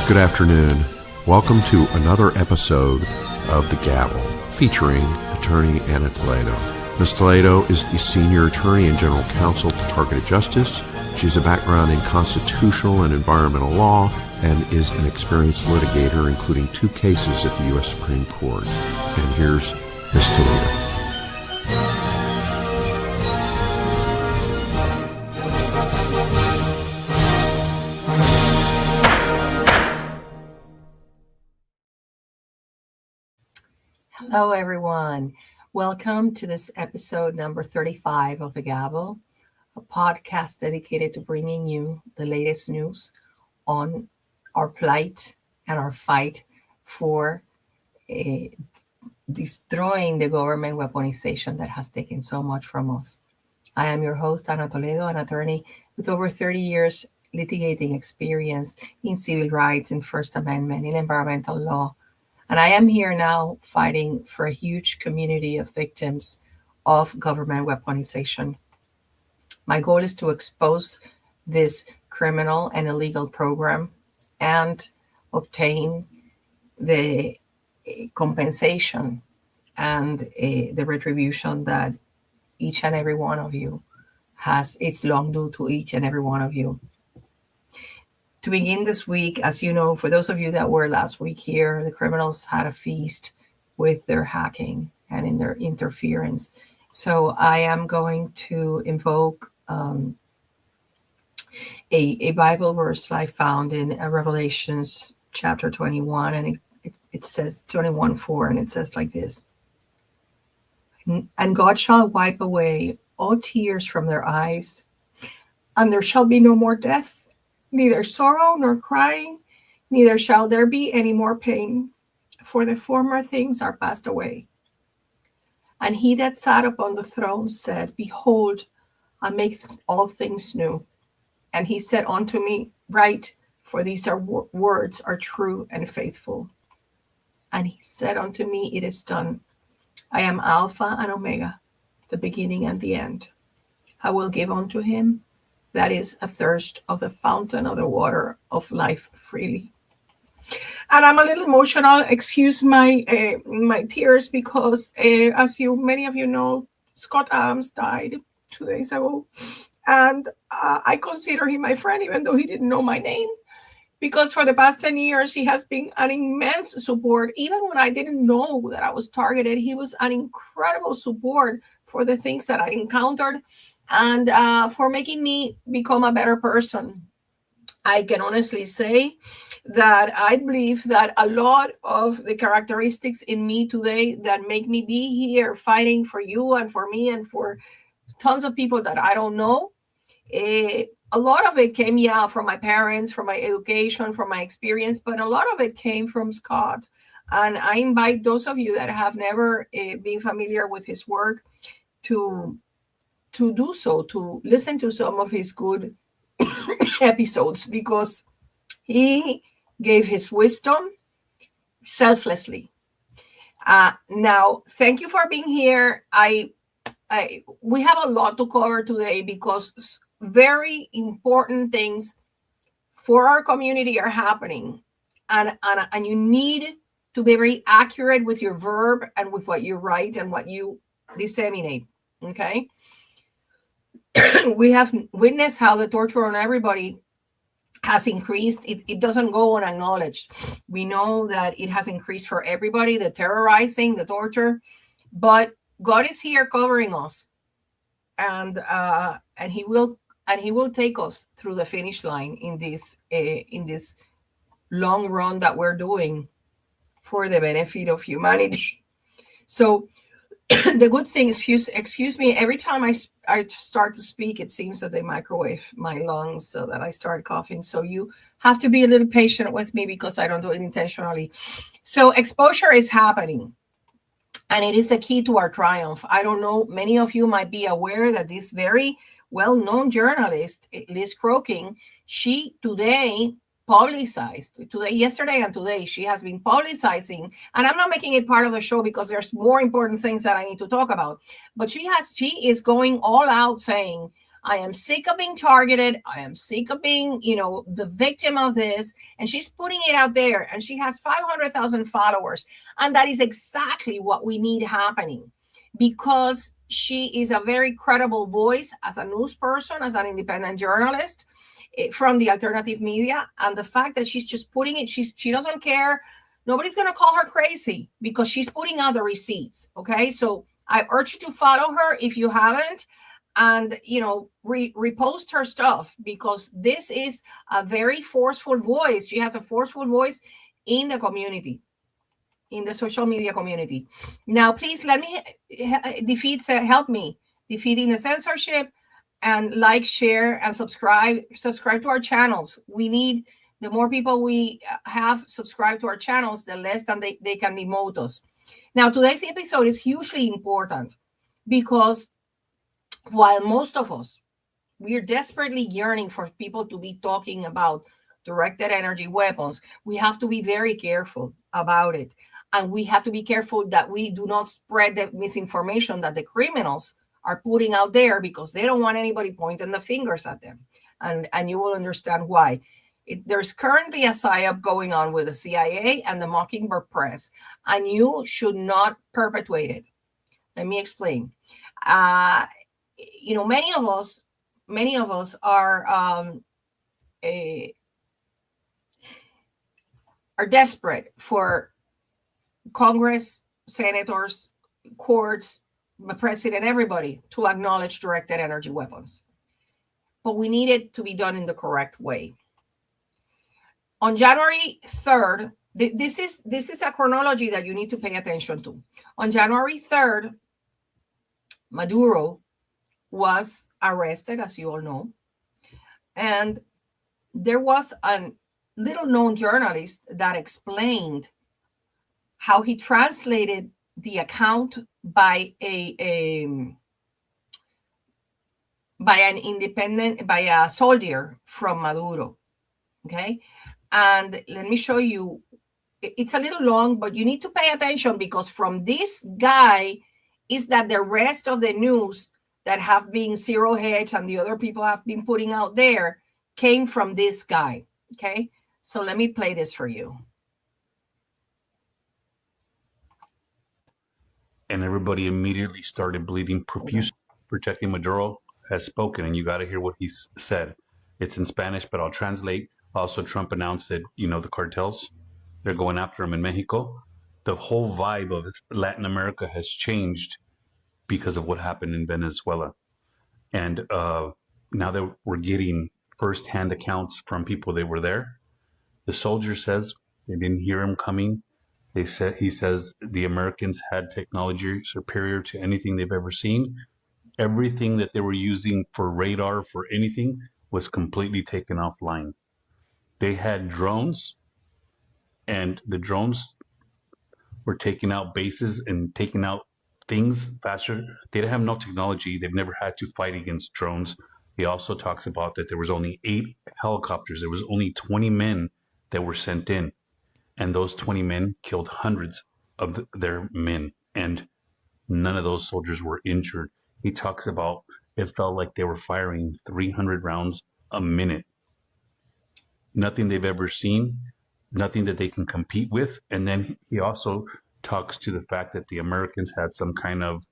Good afternoon. Welcome to another episode of The Gavel, featuring attorney Ana Toledo. Ms. Toledo is the senior attorney and general counsel to Targeted Justice. She has a background in constitutional and environmental law and is an experienced litigator, including 2 cases at the U.S. Supreme Court. And here's Ms. Toledo. Hello, everyone. Welcome to this episode number 35 of The Gavel, a podcast dedicated to bringing you the latest news on our plight and our fight for destroying the government weaponization that has taken so much from us. I am your host, Ana Toledo, an attorney with over 30 years litigating experience in civil rights, in First Amendment, in environmental law. And I am here now fighting for a huge community of victims of government weaponization. My goal is to expose this criminal and illegal program and obtain the compensation and the retribution that each and every one of you has. It's long due to each and every one of you. To begin this week, as you know, for those of you that were last week here, the criminals had a feast with their hacking and in their interference. So I am going to invoke a Bible verse I found in Revelations chapter 21, and it says 21:4, and it says like this: "And God shall wipe away all tears from their eyes, and there shall be no more death, neither sorrow nor crying, neither shall there be any more pain, for the former things are passed away. And he that sat upon the throne said, Behold, I make all things new. And he said unto me, Write, for these words are true and faithful. And he said unto me, It is done. I am Alpha and Omega, the beginning and the end. I will give unto him that is athirst of the fountain of the water of life freely." And I'm a little emotional. Excuse my tears because, as many of you know, Scott Adams died 2 days ago, and I consider him my friend, even though he didn't know my name, because for the past 10 years he has been an immense support. Even when I didn't know that I was targeted, he was an incredible support for the things that I encountered, and for making me become a better person. I can honestly say that I believe that a lot of the characteristics in me today that make me be here fighting for you and for me and for tons of people that I don't know, a lot of it came, from my parents, from my education, from my experience, but a lot of it came from Scott. And I invite those of you that have never been familiar with his work to do so, to listen to some of his good episodes, because he gave his wisdom selflessly. Now, thank you for being here. We have a lot to cover today because very important things for our community are happening, and you need to be very accurate with your verb and with what you write and what you disseminate. Okay. We have witnessed how the torture on everybody has increased. It doesn't go unacknowledged. We know that it has increased for everybody, the terrorizing, the torture, but God is here covering us, and he will take us through the finish line in this long run that we're doing for the benefit of humanity. So the good thing, excuse me, every time I start to speak, it seems that they microwave my lungs so that I start coughing. So you have to be a little patient with me because I don't do it intentionally. So exposure is happening, and it is a key to our triumph. I don't know, many of you might be aware that this very well-known journalist, Liz Crokin, she today yesterday and today, she has been publicizing, and I'm not making it part of the show because there's more important things that I need to talk about, but she is going all out saying, I am sick of being targeted. I am sick of being, the victim of this. And she's putting it out there, and she has 500,000 followers. And that is exactly what we need happening, because she is a very credible voice as a news person, as an independent journalist from the alternative media. And the fact that she's just putting it, she doesn't care. Nobody's going to call her crazy because she's putting out the receipts. Okay. So I urge you to follow her if you haven't, and repost her stuff, because this is a very forceful voice. She has a forceful voice in the community, in the social media community. Now, please let me help me defeating the censorship, and like, share, and subscribe to our channels. We need, the more people we have subscribed to our channels, the less than they can demote us. Now, today's episode is hugely important because while most of us, we are desperately yearning for people to be talking about directed energy weapons, we have to be very careful about it. And we have to be careful that we do not spread the misinformation that the criminals are putting out there, because they don't want anybody pointing the fingers at them. And you will understand why. There's currently a psyop going on with the CIA and the Mockingbird Press, and you should not perpetuate it. Let me explain. Many of us are desperate for Congress, senators, courts, the president, everybody to acknowledge directed energy weapons. But we need it to be done in the correct way. On January 3rd, this is a chronology that you need to pay attention to. On January 3rd, Maduro was arrested, as you all know. And there was a little known journalist that explained how he translated the account by a soldier from Maduro. Okay. And let me show you. It's a little long, but you need to pay attention, because from this guy is that the rest of the news that have been Zero Hedge and the other people have been putting out there came from this guy. Okay. So let me play this for you. And everybody immediately started bleeding profusely. Protecting Maduro has spoken, and you got to hear what he said. It's in Spanish, but I'll translate. Also, Trump announced that, the cartels, they're going after him in Mexico. The whole vibe of Latin America has changed because of what happened in Venezuela. And now that we're getting firsthand accounts from people that were there, the soldier says they didn't hear him coming. He says the Americans had technology superior to anything they've ever seen. Everything that they were using for radar, for anything, was completely taken offline. They had drones, and the drones were taking out bases and taking out things faster. They didn't have no technology. They've never had to fight against drones. He also talks about that there was only 8 helicopters. There was only 20 men that were sent in. And those 20 men killed hundreds of their men, and none of those soldiers were injured. He talks about it felt like they were firing 300 rounds a minute. Nothing they've ever seen, nothing that they can compete with. And then he also talks to the fact that the Americans had some kind of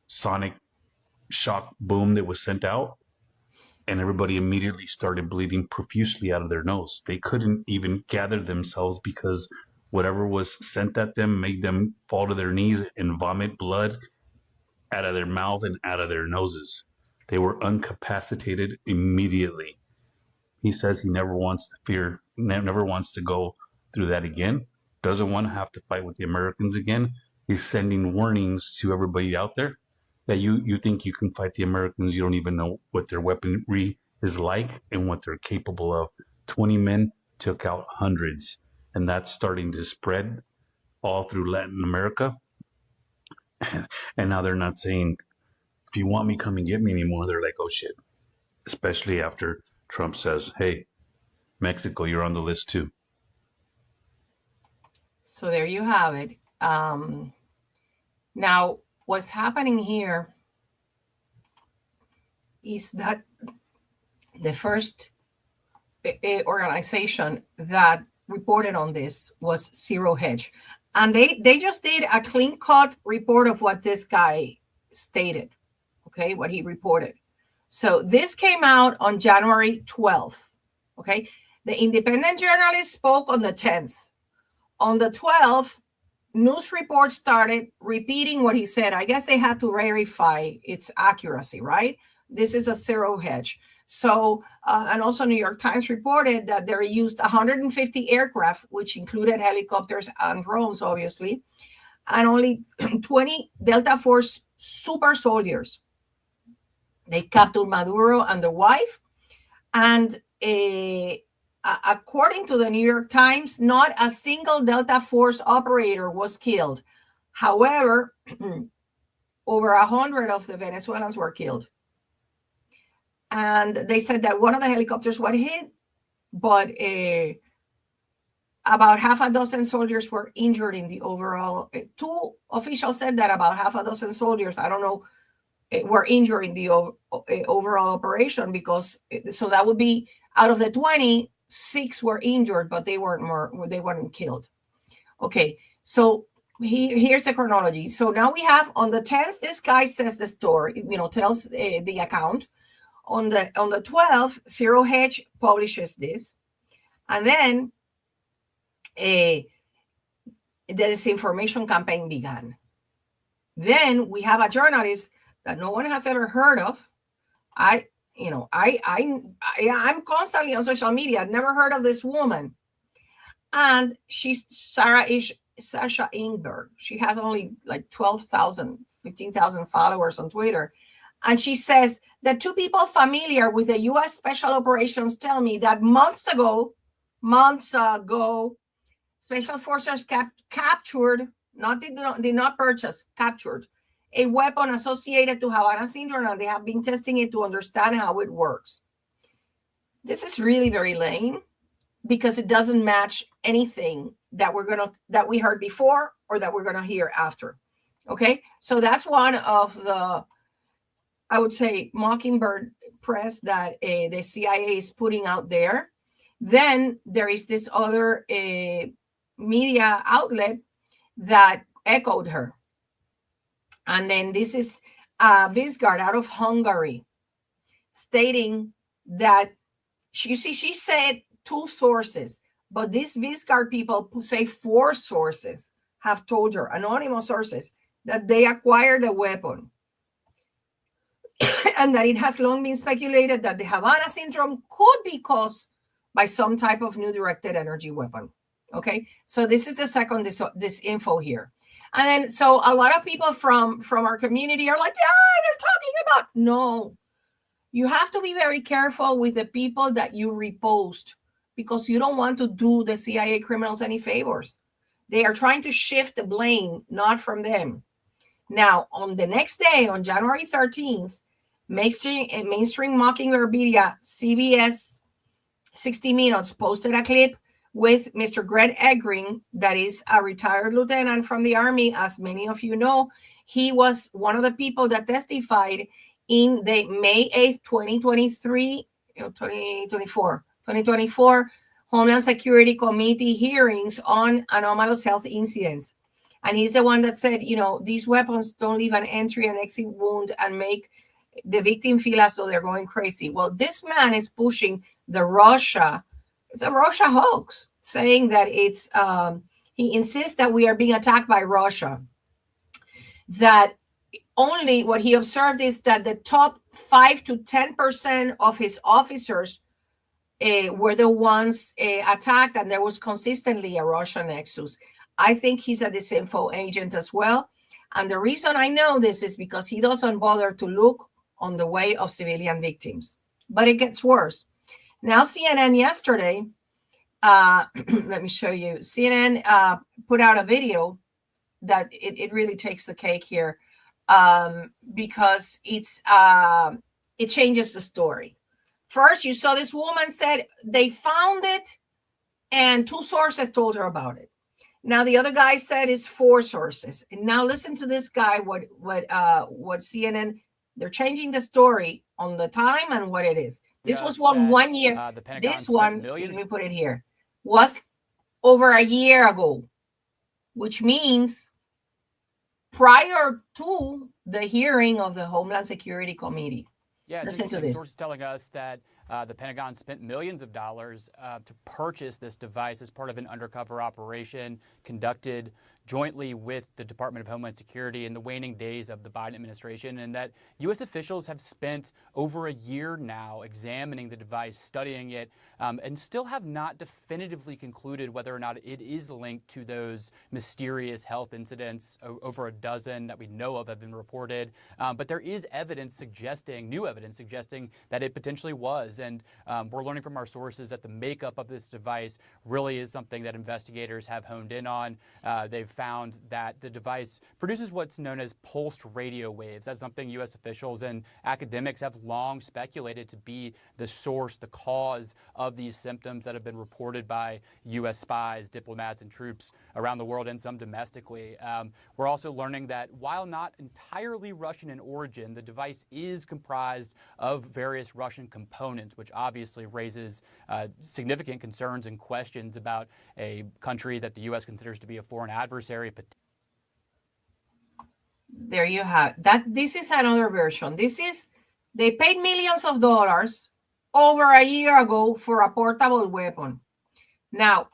sonic shock boom that was sent out, and everybody immediately started bleeding profusely out of their nose. They couldn't even gather themselves because whatever was sent at them made them fall to their knees and vomit blood out of their mouth and out of their noses. They were incapacitated immediately. He says he never wants to go through that again, doesn't want to have to fight with the Americans again. He's sending warnings to everybody out there that you think you can fight the Americans. You don't even know what their weaponry is like and what they're capable of. 20 men took out hundreds, and that's starting to spread all through Latin America. And now they're not saying, if you want me, come and get me anymore. They're like, oh shit. Especially after Trump says, hey, Mexico, you're on the list too. So there you have it. Now, what's happening here is that the first organization that reported on this was Zero Hedge. And they just did a clean cut report of what this guy stated, okay, what he reported. So this came out on January 12th, okay? The independent journalist spoke on the 10th. On the 12th, news reports started repeating what he said. I guess they had to verify its accuracy, right? This is a Zero Hedge. So, and also New York Times reported that they used 150 aircraft, which included helicopters and drones, obviously, and only 20 Delta Force super soldiers. They captured Maduro and the wife. And according to the New York Times, not a single Delta Force operator was killed. However, over 100 of the Venezuelans were killed. And they said that one of the helicopters was hit, but about half a dozen soldiers were injured in the overall. Two officials said that about half a dozen soldiers, I don't know, were injured in the overall operation, because so that would be out of the 20, 6 were injured, but they weren't killed. Okay, so here's the chronology. So now we have on the 10th, this guy says the story, tells the account. On the 12th, Zero Hedge publishes this, and then the disinformation campaign began. Then we have a journalist that no one has ever heard of. I'm constantly on social media. I've never heard of this woman, and she's Sasha Ingberg. She has only like 12,000, 15,000 followers on Twitter. And she says that two people familiar with the U.S. Special Operations tell me that months ago, Special Forces captured, did not purchase, captured a weapon associated to Havana syndrome, and they have been testing it to understand how it works. This is really very lame, because it doesn't match anything that we heard before or that we're gonna hear after. Okay, so that's one of the, I would say, mockingbird press that the CIA is putting out there. Then there is this other media outlet that echoed her. And then this is Vizgard out of Hungary, stating that she said 2 sources, but these Vizgard people who say 4 sources have told her, anonymous sources, that they acquired a weapon. And that it has long been speculated that the Havana syndrome could be caused by some type of new directed energy weapon. Okay, so this is the second this info here. And then so a lot of people from our community are like, yeah, they're talking about. No, you have to be very careful with the people that you repost, because you don't want to do the CIA criminals any favors. They are trying to shift the blame, not from them. Now, on the next day, on January 13th, mainstream mockingbird media, CBS 60 Minutes, posted a clip with Mr. Greg Egring, that is a retired lieutenant from the Army. As many of you know, he was one of the people that testified in the May 8th, 2024 Homeland Security Committee hearings on anomalous health incidents. And he's the one that said, these weapons don't leave an entry and exit wound and make the victim feel as though they're going crazy. Well, this man is pushing it's a Russia hoax, saying that it's, he insists that we are being attacked by Russia. That only what he observed is that the top 5 to 10% of his officers were the ones attacked, and there was consistently a Russian nexus. I think he's a disinfo agent as well. And the reason I know this is because he doesn't bother to look on the way of civilian victims. But it gets worse. Now, CNN yesterday, let me show you. CNN put out a video that it really takes the cake here, because it changes the story. First, you saw this woman said they found it and 2 sources told her about it. Now the other guy said it's 4 sources. And now listen to this guy, what CNN, they're changing the story on the time and what it is. This was Yes, one that one year. the Pentagon This spent one, millions. let me put it here, was over a year ago, which means prior to the hearing of the Homeland Security Committee. Yeah, it's Listen to interesting. this. Sources telling us that the Pentagon spent millions of dollars to purchase this device as part of an undercover operation conducted jointly with the Department of Homeland Security in the waning days of the Biden administration, and that U.S. officials have spent over a year now examining the device, studying it, and still have not definitively concluded whether or not it is linked to those mysterious health incidents. Over a dozen that we know of have been reported, but there is new evidence suggesting that it potentially was. And we're learning from our sources that the makeup of this device really is something that investigators have honed in on. They've found that the device produces what's known as pulsed radio waves. That's something U.S. officials and academics have long speculated to be the source, the cause of these symptoms that have been reported by U.S. spies, diplomats, and troops around the world, and some domestically. We're also learning that while not entirely Russian in origin, the device is comprised of various Russian components, which obviously raises significant concerns and questions about a country that the U.S. considers to be a foreign adversary. There you have that. This is another version. They paid millions of dollars over a year ago for a portable weapon. Now,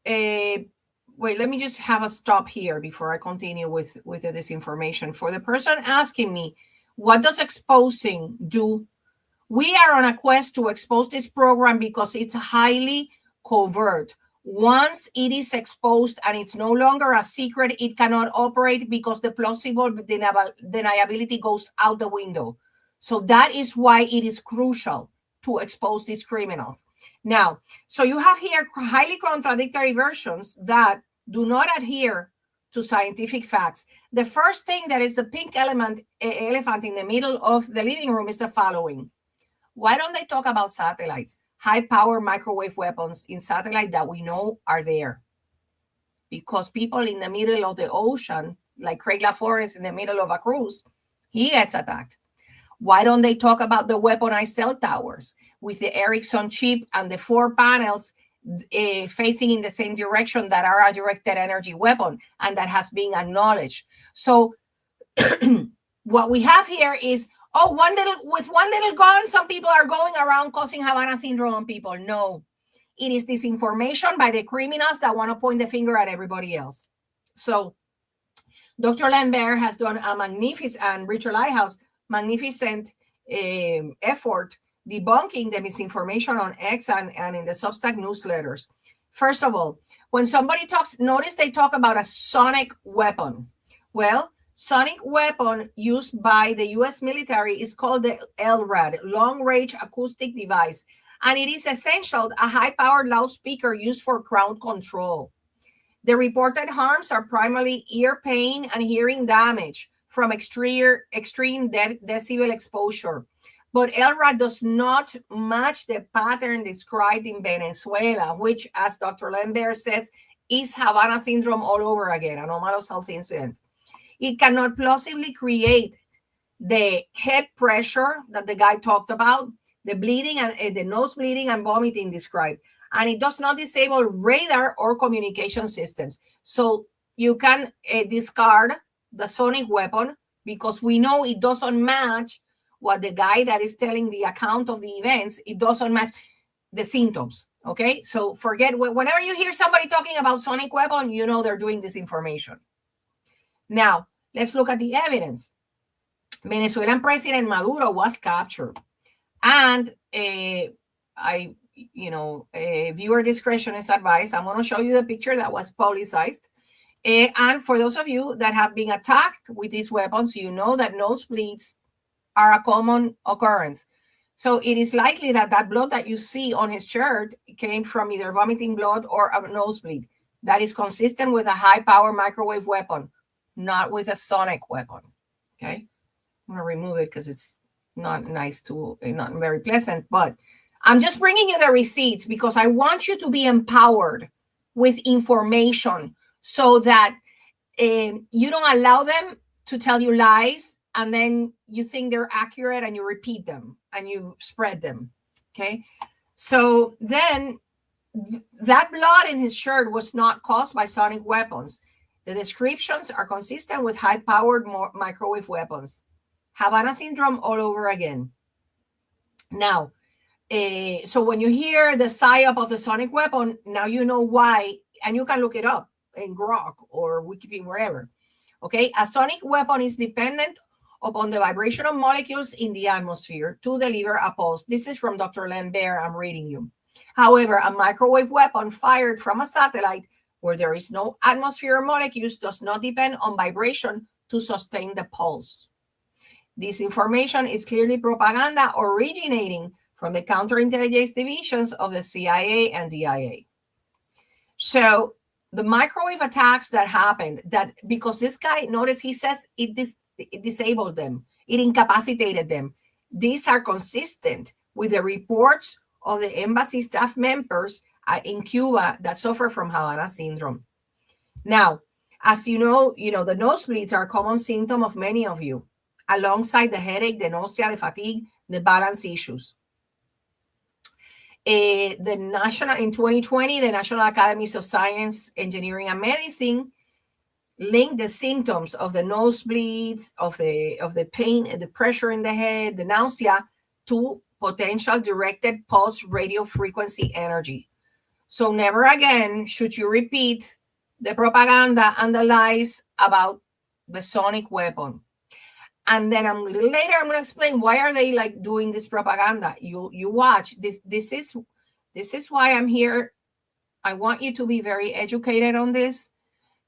wait, let me just have a stop here before I continue with the disinformation. For the person asking me, what does exposing do? We are on a quest to expose this program because it's highly covert. Once it is exposed and it's no longer a secret, it cannot operate because the plausible deniability goes out the window. So that is why it is crucial to expose these criminals. Now, so you have here highly contradictory versions that do not adhere to scientific facts. The first thing that is the pink elephant in the middle of the living room is the following. Why don't they talk about satellites? High-power microwave weapons in satellite that we know are there. Because people in the middle of the ocean, like Craig LaForest in the middle of a cruise, he gets attacked. Why don't they talk about the weaponized cell towers with the Ericsson chip and the 4 panels facing in the same direction that are a directed energy weapon and that has been acknowledged? So what we have here is, with one little gun, some people are going around causing Havana syndrome on people. No, it is disinformation by the criminals that want to point the finger at everybody else. So Dr. Lambert has done a magnificent, and Richard Lighthouse, magnificent effort debunking the misinformation on X and in the Substack newsletters. First of all, when somebody talks, notice they talk about a sonic weapon. Well, sonic weapon used by the U.S. military is called the LRAD, Long Range Acoustic Device, and it is essential, a high-powered loudspeaker used for crowd control. The reported harms are primarily ear pain and hearing damage from extreme decibel exposure. But LRAD does not match the pattern described in Venezuela, which, as Dr. Lambert says, is Havana syndrome all over again, anomalous health incident. It cannot plausibly create the head pressure that the guy talked about, the bleeding and the nose bleeding and vomiting described. And it does not disable radar or communication systems. So you can discard the sonic weapon because we know it doesn't match what the guy that is telling the account of the events, it doesn't match the symptoms. Okay, so forget, whenever you hear somebody talking about sonic weapon, you know they're doing disinformation. Now, let's look at the evidence. Venezuelan President Maduro was captured. And viewer discretion is advised. I'm going to show you the picture that was publicized. And for those of you that have been attacked with these weapons, you know that nosebleeds are a common occurrence. So it is likely that that blood that you see on his shirt came from either vomiting blood or a nosebleed. That is consistent with a high-power microwave weapon, not with a sonic weapon. Okay, I'm going to remove it because it's not nice not very pleasant, but I'm just bringing you the receipts because I want you to be empowered with information so that you don't allow them to tell you lies and then you think they're accurate and you repeat them and you spread them. Okay. So then that blood in his shirt was not caused by sonic weapons. The descriptions are consistent with high-powered microwave weapons. Havana syndrome all over again. Now, so when you hear the psyop of the sonic weapon, now you know why, and you can look it up in Grok or Wikipedia, wherever. Okay, a sonic weapon is dependent upon the vibrational molecules in the atmosphere to deliver a pulse. This is from Dr. Lambert, I'm reading you. However, a microwave weapon fired from a satellite where there is no atmosphere molecules does not depend on vibration to sustain the pulse. This information is clearly propaganda originating from the counterintelligence divisions of the CIA and DIA. So the microwave attacks that happened, that because this guy, notice he says it disabled them, it incapacitated them. These are consistent with the reports of the embassy staff members in Cuba that suffer from Havana syndrome. Now, as you know, the nosebleeds are a common symptom of many of you, alongside the headache, the nausea, the fatigue, the balance issues. In 2020, the National Academies of Science, Engineering, and Medicine linked the symptoms of the nosebleeds, of the pain, the pressure in the head, the nausea, to potential directed pulse radio frequency energy. So never again should you repeat the propaganda and the lies about the sonic weapon. And then a little later, I'm going to explain why are they like doing this propaganda. You watch this. This is why I'm here. I want you to be very educated on this,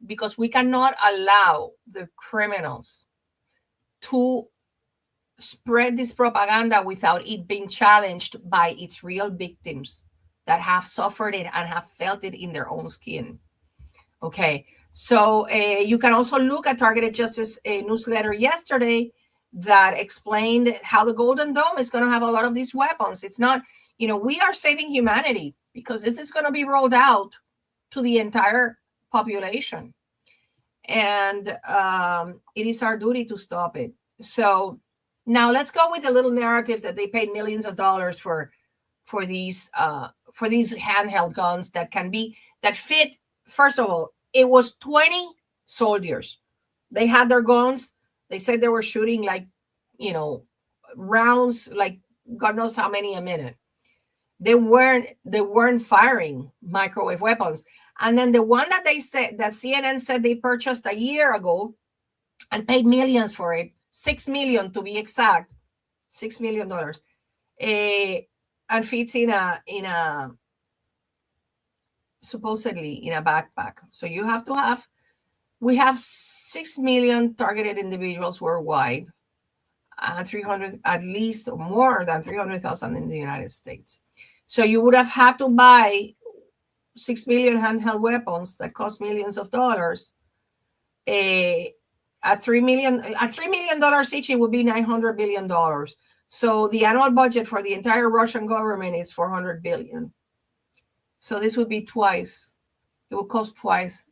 because we cannot allow the criminals to spread this propaganda without it being challenged by its real victims that have suffered it and have felt it in their own skin. Okay. So you can also look at Targeted Justice newsletter yesterday that explained how the Golden Dome is going to have a lot of these weapons. It's not, we are saving humanity because this is going to be rolled out to the entire population. And it is our duty to stop it. So now let's go with a little narrative that they paid millions of dollars for these handheld guns that fit. First of all, it was 20 soldiers. They had their guns. They said they were shooting rounds, like God knows how many a minute. They weren't firing microwave weapons. And then the one that CNN said they purchased a year ago and paid millions for it, $6 million to be exact, $6 million, and fits in a supposedly in a backpack. So we have 6 million targeted individuals worldwide, and 300, at least more than 300,000 in the United States. So you would have had to buy 6 million handheld weapons that cost millions of dollars. At $3 million each, it would be $900 billion. So the annual budget for the entire Russian government is $400 billion. So this would be twice. It would cost twice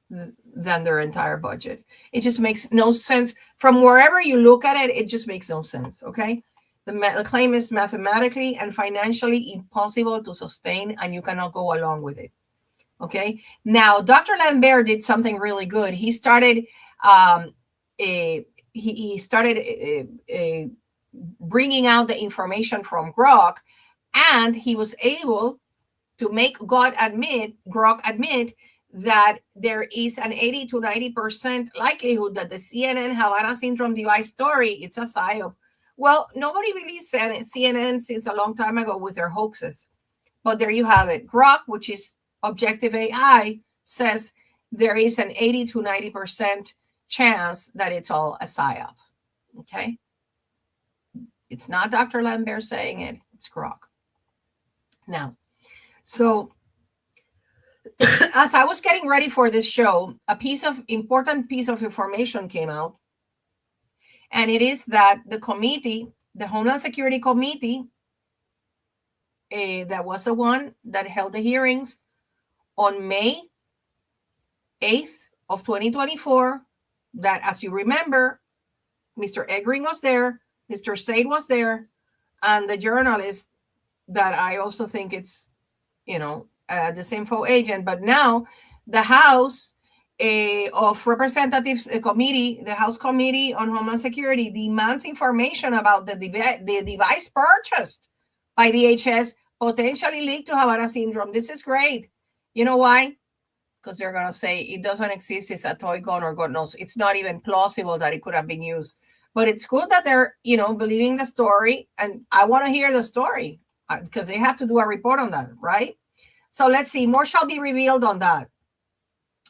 than their entire budget. It just makes no sense. From wherever you look at it, it just makes no sense, okay? The claim is mathematically and financially impossible to sustain, and you cannot go along with it, okay? Now, Dr. Lambert did something really good. He started bringing out the information from Grok, and he was able to make Grok admit that there is an 80 to 90% likelihood that the CNN Havana syndrome device story, it's a psyop. Well, nobody believes CNN since a long time ago with their hoaxes. But there you have it. Grok, which is objective AI, says there is an 80 to 90% chance that it's all a psyop. Okay? It's not Dr. Lambert saying it. It's Grok. Now, so as I was getting ready for this show, important piece of information came out. And it is that the committee, the Homeland Security Committee, that was the one that held the hearings on May 8th of 2024, that, as you remember, Mr. Eggering was there, Mr. Said was there, and the journalist that I also think it's, the Sinfo agent. But now the House of Representatives Committee, the House Committee on Homeland Security, demands information about the device purchased by DHS potentially linked to Havana syndrome. This is great. You know why? Because they're going to say it doesn't exist. It's a toy gun, or God knows. It's not even plausible that it could have been used. But it's good that they're, believing the story. And I want to hear the story because they have to do a report on that, right? So let's see. More shall be revealed on that.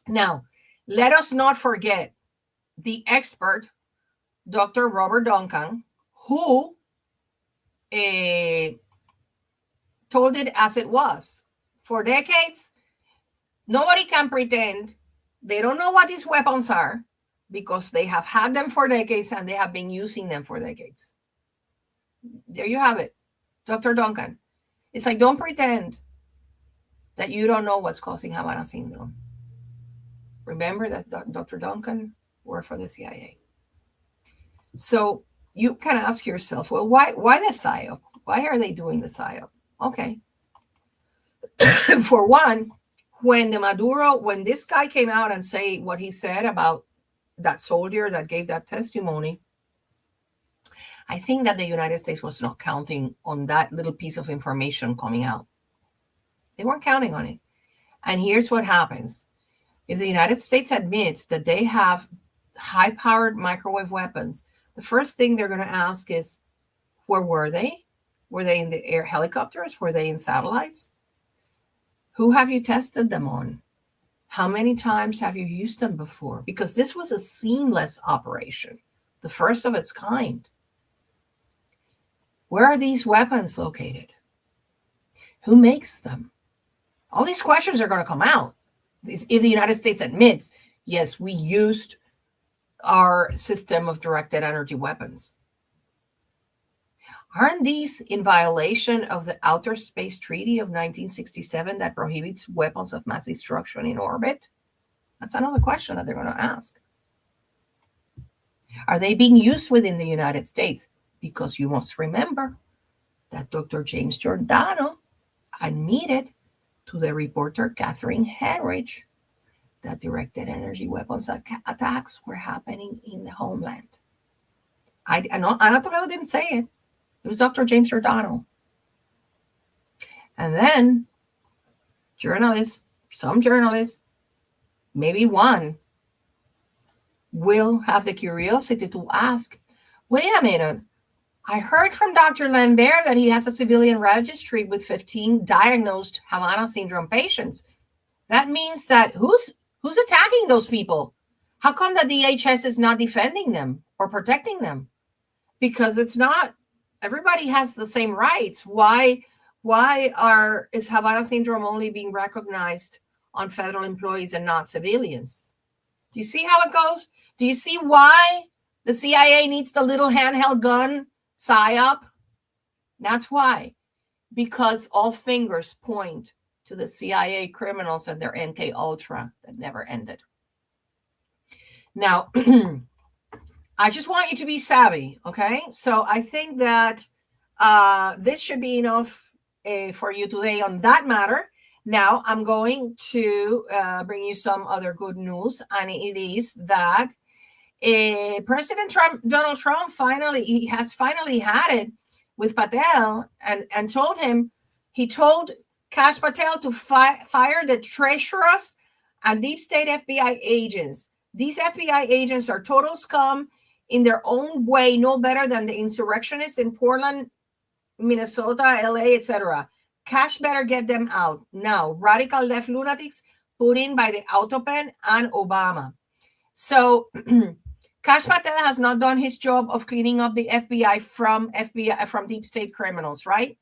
Now, let us not forget the expert, Dr. Robert Duncan, who told it as it was. For decades, nobody can pretend they don't know what these weapons are, because they have had them for decades and they have been using them for decades. There you have it, Dr. Duncan. It's like, don't pretend that you don't know what's causing Havana syndrome. Remember that Dr. Duncan worked for the CIA. So you can ask yourself, well, why the PSYOP? Why are they doing the PSYOP? Okay. For one, when this guy came out and say what he said about that soldier that gave that testimony, I think that the United States was not counting on that little piece of information coming out. They weren't counting on it. And here's what happens. If the United States admits that they have high-powered microwave weapons, the first thing they're going to ask is, where were they? Were they in the air helicopters? Were they in satellites? Who have you tested them on? How many times have you used them before? Because this was a seamless operation, the first of its kind. Where are these weapons located? Who makes them? All these questions are going to come out. If the United States admits, yes, we used our system of directed energy weapons. Aren't these in violation of the Outer Space Treaty of 1967 that prohibits weapons of mass destruction in orbit? That's another question that they're going to ask. Are they being used within the United States? Because you must remember that Dr. James Giordano admitted to the reporter Catherine Henrich that directed energy weapons attacks were happening in the homeland. I know Ana Toledo didn't say it. It was Dr. James Giordano. And then some journalists, maybe one, will have the curiosity to ask, wait a minute, I heard from Dr. Lambert that he has a civilian registry with 15 diagnosed Havana syndrome patients. That means that who's attacking those people? How come the DHS is not defending them or protecting them? Because it's not. Everybody has the same rights. Why is Havana syndrome only being recognized on federal employees and not civilians? Do you see how it goes? Do you see why the CIA needs the little handheld gun PSYOP? That's why. Because all fingers point to the CIA criminals and their MK Ultra that never ended. Now, I just want you to be savvy, okay? So I think that this should be enough for you today on that matter. Now I'm going to bring you some other good news, and it is that President Donald Trump has finally had it with Patel and told him, he told Kash Patel to fire the treacherous and deep state FBI agents. These FBI agents are total scum in their own way, no better than the insurrectionists in Portland, Minnesota, LA, etc. Kash better get them out now. Radical left lunatics put in by the Autopen and Obama. So Kash Patel has not done his job of cleaning up the FBI from deep state criminals, right?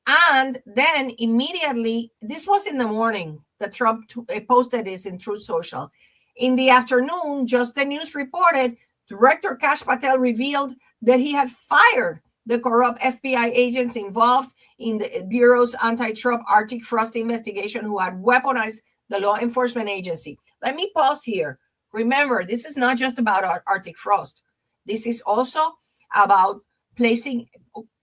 And then immediately, this was in the morning that Trump posted this in Truth Social. In the afternoon, Just the News reported Director Kash Patel revealed that he had fired the corrupt FBI agents involved in the Bureau's anti-Trump Arctic Frost investigation who had weaponized the law enforcement agency. Let me pause here. Remember, this is not just about Arctic Frost. This is also about placing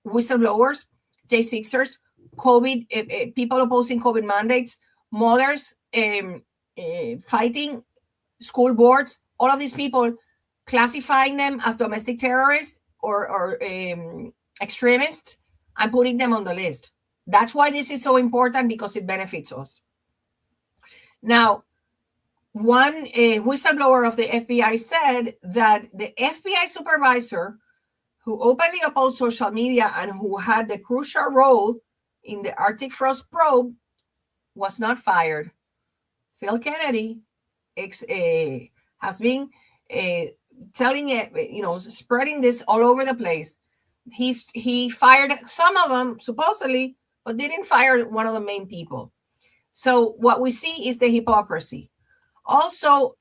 whistleblowers, J6ers, COVID, people opposing COVID mandates, mothers fighting school boards, all of these people, classifying them as domestic terrorists or extremists and putting them on the list. That's why this is so important, because it benefits us. Now, one whistleblower of the FBI said that the FBI supervisor who openly opposed social media and who had the crucial role in the Arctic Frost probe was not fired. Phil Kennedy has been telling it, spreading this all over the place. He fired some of them, supposedly, but didn't fire one of the main people. So what we see is the hypocrisy. Also,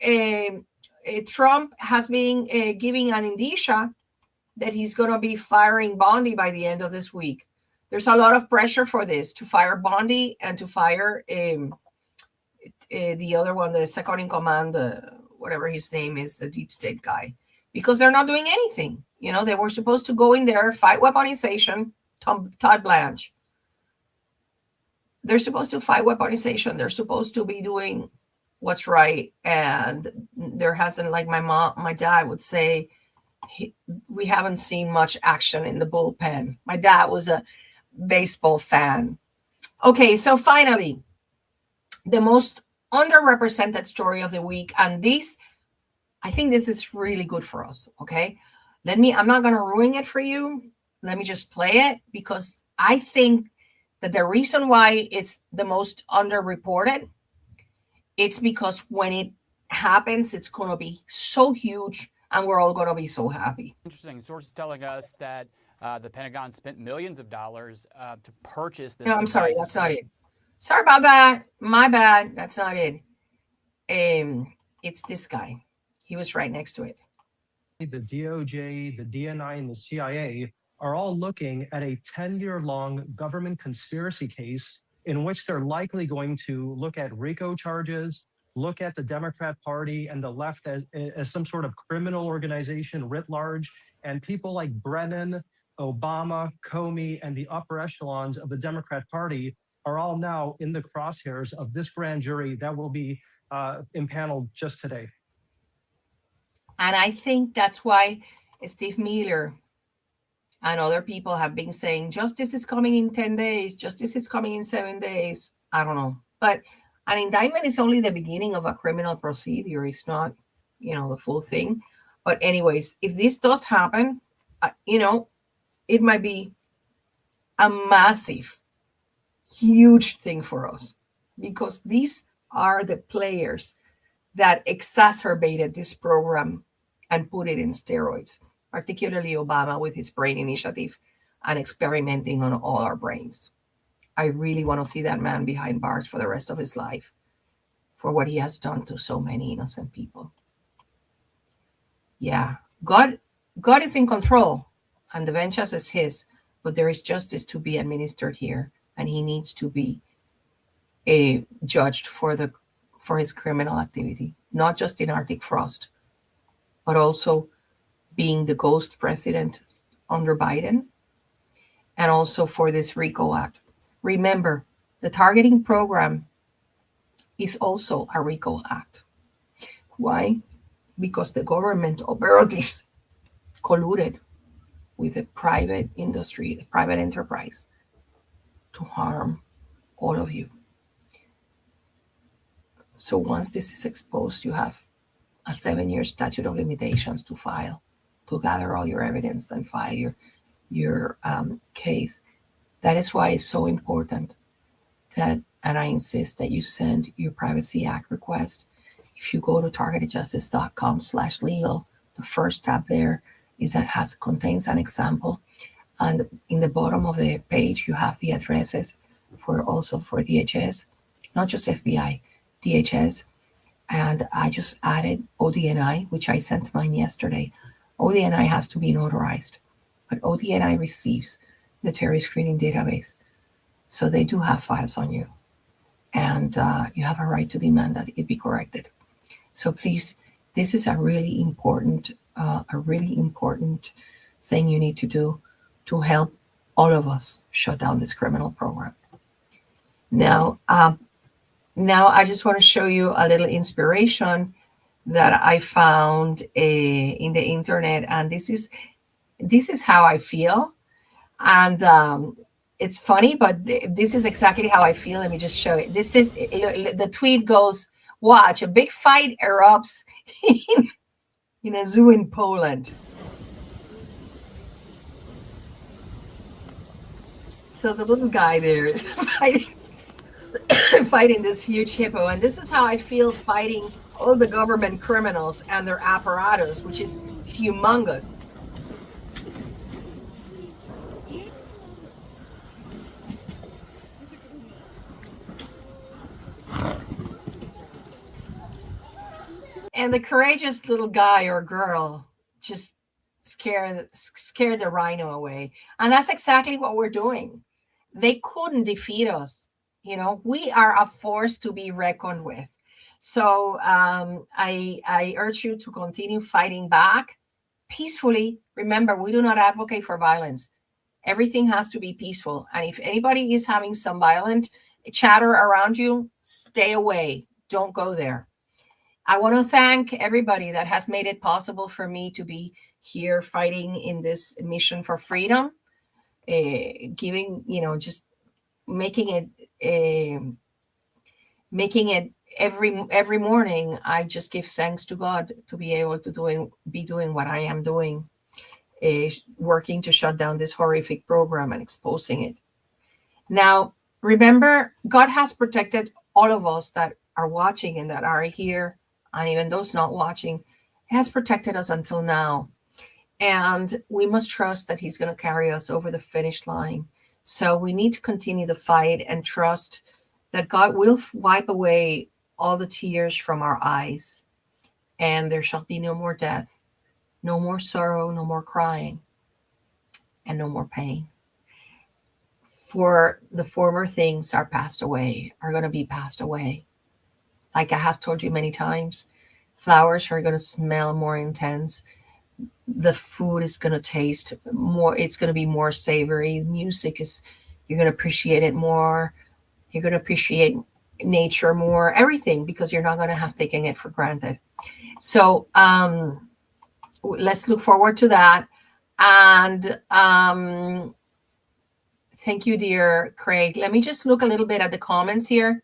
Trump has been giving an indicia that he's going to be firing Bondi by the end of this week. There's a lot of pressure for this, to fire Bondi and to fire the other one, the second in command, whatever his name is, the deep state guy, because they're not doing anything. They were supposed to go in there, fight weaponization, Todd Blanche. They're supposed to fight weaponization. They're supposed to be doing what's right. And there hasn't, like my dad would say, we haven't seen much action in the bullpen. My dad was a baseball fan. Okay, so finally, the most underrepresented story of the week, and I think this is really good for us. Okay, I'm not going to ruin it for you. Let me just play it, because I think that the reason why it's the most underreported, it's because when it happens, it's going to be so huge and we're all going to be so happy. Interesting. Sources telling us that the Pentagon spent millions of dollars to purchase this. No, I'm sorry. That's not it. Sorry about that. My bad. That's not it. It's this guy. He was right next to it. The DOJ, the DNI, and the CIA are all looking at a 10-year-long government conspiracy case in which they're likely going to look at RICO charges, look at the Democrat Party and the left as some sort of criminal organization writ large, and people like Brennan, Obama, Comey, and the upper echelons of the Democrat Party are all now in the crosshairs of this grand jury that will be impaneled just today. And I think that's why Steve Miller and other people have been saying justice is coming in 10 days, justice is coming in 7 days. I don't know. But an indictment is only the beginning of a criminal procedure. It's not, the full thing. But anyways, if this does happen, it might be a massive, huge thing for us, because these are the players that exacerbated this program and put it in steroids, particularly Obama with his brain initiative and experimenting on all our brains. I really want to see that man behind bars for the rest of his life for what he has done to so many innocent people. Yeah, God is in control and the vengeance is his, but there is justice to be administered here, and he needs to be judged for his criminal activity, not just in Arctic Frost, but also being the ghost president under Biden, and also for this RICO Act. Remember, the targeting program is also a RICO Act. Why? Because the government operatives colluded with the private industry, the private enterprise, to harm all of you. So once this is exposed, you have a 7-year statute of limitations to gather all your evidence and file your case. That is why it's so important that, and I insist that you send your Privacy Act request. If you go to targetedjustice.com/legal, the first tab there contains an example, and in the bottom of the page you have the addresses for DHS, not just FBI, DHS, and I just added ODNI, which I sent mine yesterday. ODNI has to be notarized, but ODNI receives the terrorist screening database, so they do have files on you, and you have a right to demand that it be corrected. So please, this is a really important thing you need to do to help all of us shut down this criminal program. Now, I just want to show you a little inspiration that I found in the internet, and this is how I feel. And it's funny, but this is exactly how I feel. Let me just show it. This is the tweet goes, "Watch, a big fight erupts in a zoo in Poland." So the little guy there is fighting this huge hippo, and this is how I feel fighting all the government criminals and their apparatus, which is humongous. And the courageous little guy or girl just scared the rhino away. And that's exactly what we're doing. They couldn't defeat us. We are a force to be reckoned with. So I urge you to continue fighting back peacefully. Remember, we do not advocate for violence. Everything has to be peaceful. And if anybody is having some violent chatter around you, stay away. Don't go there. I want to thank everybody that has made it possible for me to be here fighting in this mission for freedom, giving, just making it every morning. I just give thanks to God to be able to be doing what I am doing, working to shut down this horrific program and exposing it. Now, remember, God has protected all of us that are watching and that are here, and even those not watching. He has protected us until now. And we must trust that he's going to carry us over the finish line. So we need to continue the fight and trust that God will wipe away all the tears from our eyes. And there shall be no more death, no more sorrow, no more crying, and no more pain. For the former things are going to be passed away. Like I have told you many times, flowers are going to smell more intense. The food is going to taste more. It's going to be more savory. Music you're going to appreciate it more. You're going to appreciate nature more, everything, because you're not going to have taken it for granted. So let's look forward to that. And thank you, dear Craig. Let me just look a little bit at the comments here.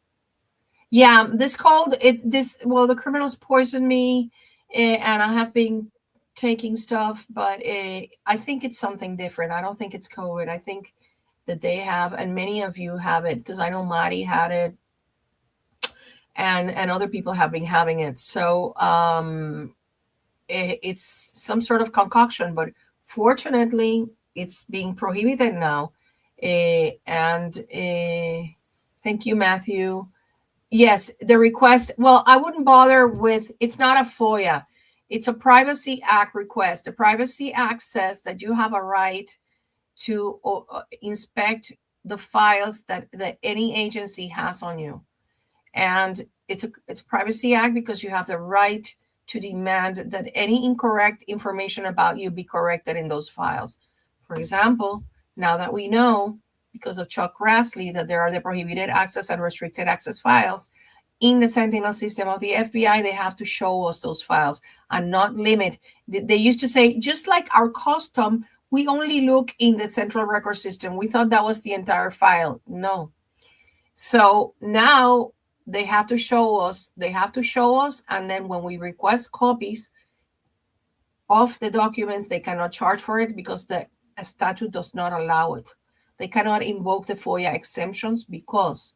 Yeah, the criminals poisoned me, and I have been taking stuff, but I think it's something different. I don't think it's COVID. I think that they have, and many of you have it, because I know Mari had it, and other people have been having it. So it's some sort of concoction, but fortunately, it's being prohibited now. And thank you, Matthew. Yes, the request. Well, I wouldn't bother with, it's not a FOIA. It's a Privacy Act request. The Privacy Act says that you have a right to inspect the files that any agency has on you. And it's a Privacy Act because you have the right to demand that any incorrect information about you be corrected in those files. For example, now that we know, because of Chuck Grassley, that there are the prohibited access and restricted access files in the Sentinel system of the FBI, they have to show us those files and not limit. They used to say, just like our custom, we only look in the central record system. We thought that was the entire file. No. So now they have to show us. And then when we request copies of the documents, they cannot charge for it because the statute does not allow it. They cannot invoke the FOIA exemptions because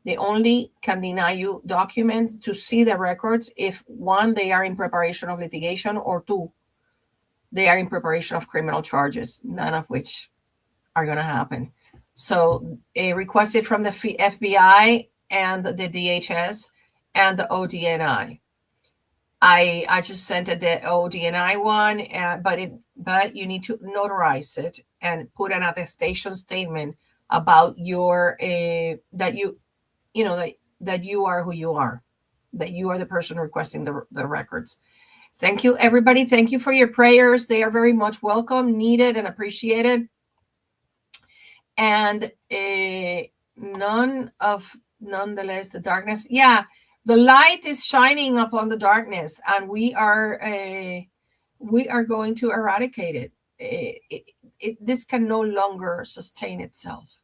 they only can deny you documents to see the records if, one, they are in preparation of litigation, or two, they are in preparation of criminal charges, none of which are going to happen. So requested from the FBI and the DHS and the ODNI. I just sent it the ODNI one, but you need to notarize it and put an attestation statement about your that you are who you are. that you are the person requesting the records. Thank you, everybody. Thank you for your prayers. They are very much welcome, needed, and appreciated. And nonetheless, the darkness. Yeah, the light is shining upon the darkness, and we are going to eradicate it. This can no longer sustain itself.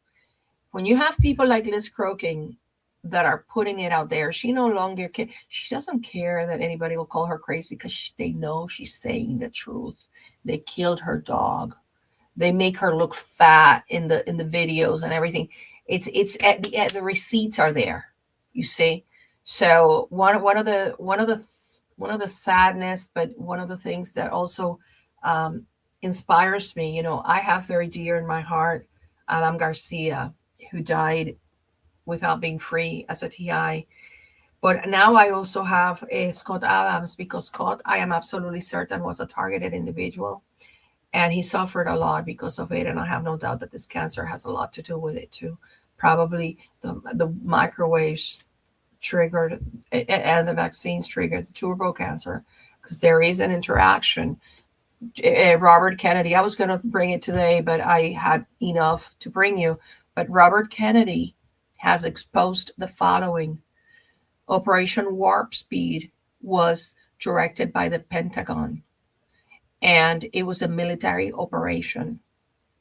When you have people like Liz Crokin that are putting it out there, she no longer she doesn't care that anybody will call her crazy, because they know she's saying the truth. They killed her dog. They make her look fat in the videos and everything. It's at the receipts are there, you see. So one of the sadness, but one of the things that also inspires me, I have very dear in my heart Adam Garcia, who died without being free as a TI. But now I also have Scott Adams, because Scott, I am absolutely certain, was a targeted individual. And he suffered a lot because of it. And I have no doubt that this cancer has a lot to do with it too. Probably the microwaves triggered, and the vaccines triggered the turbo cancer, because there is an interaction. Robert Kennedy, I was going to bring it today, but I had enough to bring you. But Robert Kennedy has exposed the following. Operation Warp Speed was directed by the Pentagon. And it was a military operation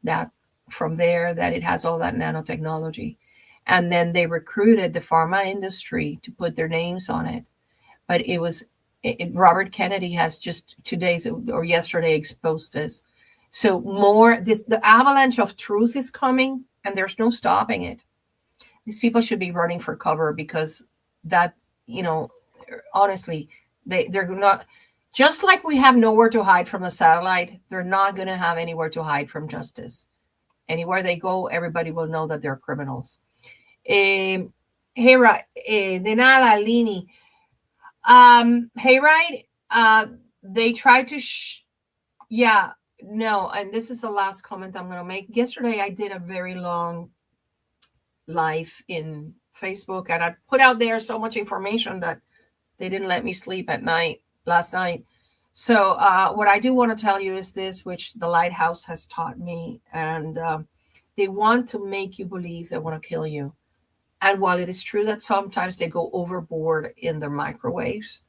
that from there that it has all that nanotechnology. And then they recruited the pharma industry to put their names on it. But Robert Kennedy has just 2 days or yesterday exposed this. So the avalanche of truth is coming, and there's no stopping it. These people should be running for cover, because that, honestly, they're not. Just like we have nowhere to hide from the satellite, they're not going to have anywhere to hide from justice. Anywhere they go, everybody will know that they're criminals. Hey, right. De nada, Lini. Hey, right. They tried to, no. And this is the last comment I'm going to make. Yesterday, I did a very long live in Facebook, and I put out there so much information that they didn't let me sleep at night last night. So what I do want to tell you is this, which the Lighthouse has taught me. And they want to make you believe they want to kill you. And while it is true that sometimes they go overboard in their microwaves,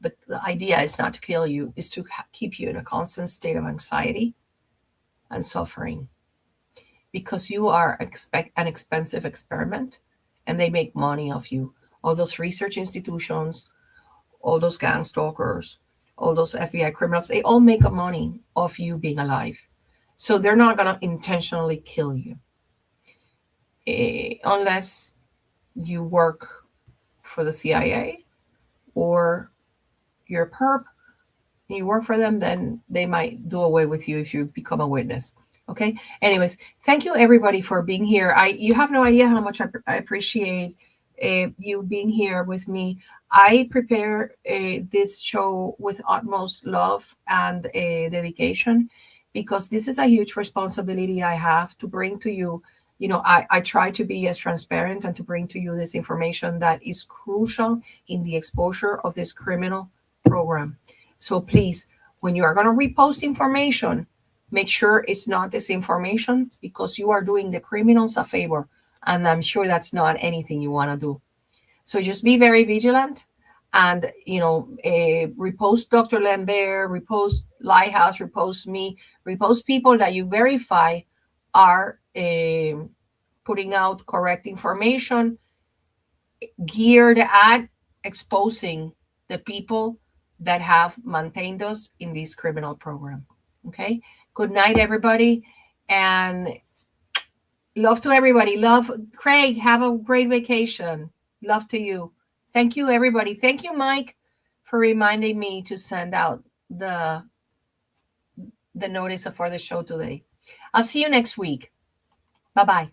but the idea is not to kill you, is to keep you in a constant state of anxiety and suffering. Because you are an expensive experiment, and they make money off you. All those research institutions, all those gang stalkers, all those FBI criminals, they all make money off you being alive. So they're not going to intentionally kill you. Unless you work for the CIA or you're a perp and you work for them, then they might do away with you if you become a witness. Okay. Anyways, thank you everybody for being here. You have no idea how much I appreciate you being here with me. I prepare this show with utmost love and dedication, because this is a huge responsibility I have to bring to you. I try to be as transparent and to bring to you this information that is crucial in the exposure of this criminal program. So please, when you are going to repost information, make sure it's not disinformation, because you are doing the criminals a favor. And I'm sure that's not anything you want to do. So just be very vigilant, and, repost Dr. Lambert, repost Lighthouse, repost me, repost people that you verify are putting out correct information geared at exposing the people that have maintained us in this criminal program. Okay. Good night, everybody. And love to everybody. Love, Craig. Have a great vacation. Love to you. Thank you, everybody. Thank you, Mike, for reminding me to send out the notice for the show today. I'll see you next week. Bye-bye.